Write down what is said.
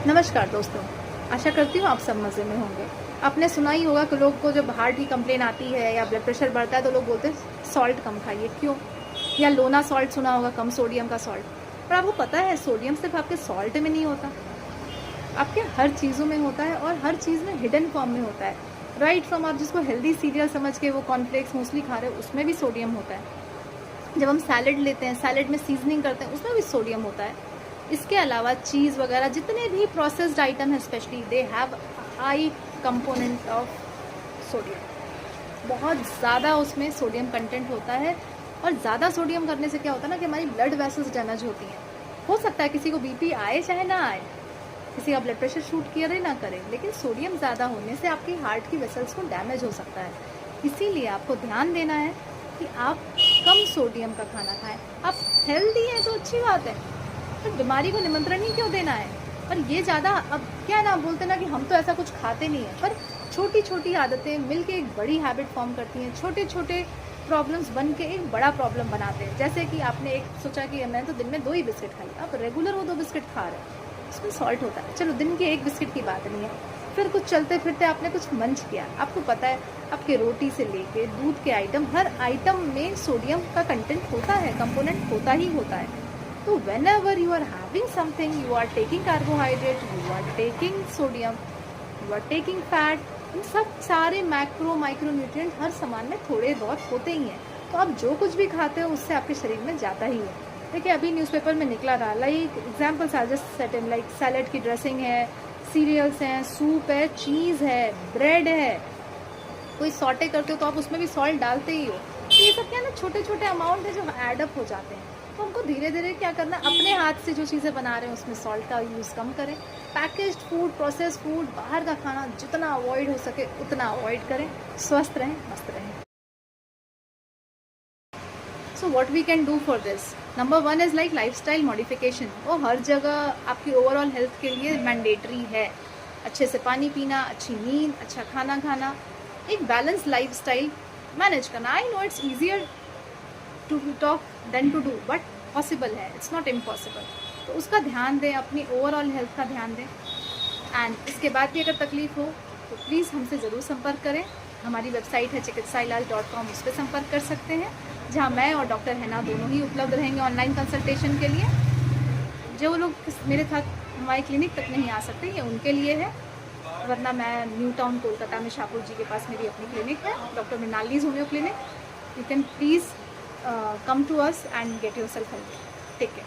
नमस्कार दोस्तों, आशा करती हूँ आप सब मज़े में होंगे। आपने सुना ही होगा कि लोग को जब हार्ट की कंप्लेन आती है या ब्लड प्रेशर बढ़ता है तो लोग बोलते हैं सॉल्ट कम खाइए, क्यों? या लोना सॉल्ट सुना होगा, कम सोडियम का सॉल्ट। पर आपको पता है सोडियम सिर्फ आपके सॉल्ट में नहीं होता, आपके हर चीज़ों में होता है और हर चीज़ में हिडन फॉर्म में होता है। राइट फ्रॉम आप जिसको हेल्दी सीरियल समझ के वो कॉर्नफ्लेक्स मूसली खा रहे हो उसमें भी सोडियम होता है। जब हम सैलड लेते हैं, सैलड में सीजनिंग करते हैं, उसमें भी सोडियम होता है। इसके अलावा चीज़ वगैरह जितने भी प्रोसेस्ड आइटम है specially they have high component of sodium. बहुत ज़्यादा उसमें सोडियम कंटेंट होता है और ज़्यादा सोडियम करने से क्या होता है ना कि हमारी ब्लड वेसल्स डैमेज होती हैं। हो सकता है किसी को बीपी आए चाहे ना आए, किसी का ब्लड प्रेशर शूट करे ना करे, लेकिन सोडियम ज़्यादा होने से आपकी हार्ट की वेसल्स को डैमेज हो सकता है। इसीलिए आपको ध्यान देना है कि आप कम सोडियम का खाना खाएं। आप हेल्दी हैं तो अच्छी बात है, पर बीमारी को निमंत्रण ही क्यों देना है? पर ये ज़्यादा अब क्या है ना, बोलते ना कि हम तो ऐसा कुछ खाते नहीं है, पर छोटी छोटी आदतें मिलके एक बड़ी हैबिट फॉर्म करती हैं। छोटे छोटे प्रॉब्लम्स बन के एक बड़ा प्रॉब्लम बनाते हैं। जैसे कि आपने एक सोचा कि मैं तो दिन में 2 ही बिस्किट खाई, आप रेगुलर वो 2 बिस्किट खा रहे हैं, उसमें सॉल्ट होता है। चलो दिन के 1 बिस्किट की बात नहीं है, फिर कुछ चलते फिरते आपने कुछ मंच किया, आपको पता है आपके रोटी से लेके दूध के आइटम, हर आइटम में सोडियम का कंटेंट होता है, कंपोनेंट होता ही होता है। तो whenever you are having something, you are taking carbohydrate, you are taking sodium, you are taking fat, इन सब सारे मैक्रो माइक्रो न्यूट्रिएंट हर सामान में थोड़े बहुत होते ही हैं। तो आप जो कुछ भी खाते हो उससे आपके शरीर में जाता ही है। देखिए अभी न्यूज़पेपर में निकला रहा, like examples are just set in, like salad की ड्रेसिंग है, सीरियल्स हैं, सूप है, चीज़ है, ब्रेड है, कोई सॉटे करते हो तो आप उसमें भी सॉल्ट डालते ही हो। तो ये सब क्या है ना, छोटे छोटे अमाउंट है जो एडअप हो जाते हैं। तो हमको धीरे धीरे क्या करना, अपने हाथ से जो चीज़ें बना रहे हैं उसमें सॉल्ट का यूज़ कम करें। पैकेज्ड फूड, प्रोसेस्ड फूड, बाहर का खाना जितना अवॉइड हो सके उतना अवॉइड करें। स्वस्थ रहें, मस्त रहें। So what we can do for this, number 1 is like lifestyle modification. वो हर जगह आपकी ओवरऑल हेल्थ के लिए मैंडेटरी है। अच्छे से पानी पीना, अच्छी नींद, अच्छा खाना खाना, एक बैलेंस लाइफस्टाइल मैनेज करना। I know it's easier to talk than to do, but possible है, इट्स नॉट इम्पॉसिबल। तो उसका ध्यान दें, अपनी ओवरऑल हेल्थ का ध्यान दें। एंड इसके बाद भी अगर तकलीफ़ हो तो प्लीज़ हमसे ज़रूर संपर्क करें। हमारी वेबसाइट है चिकित्साइलाज.com, उस पर संपर्क कर सकते हैं, जहां मैं और डॉक्टर हैना दोनों ही उपलब्ध रहेंगे ऑनलाइन कंसल्टेशन के लिए। जो लोग मेरे साथ हमारे क्लिनिक तक नहीं आ सकते ये उनके लिए है, वरना मैं न्यू टाउन कोलकाता में शाहपुर जी के पास मेरी अपनी क्लिनिक है, doctor Mrinalini's homeo clinic. You can please come to us and get yourself healthy. Take care.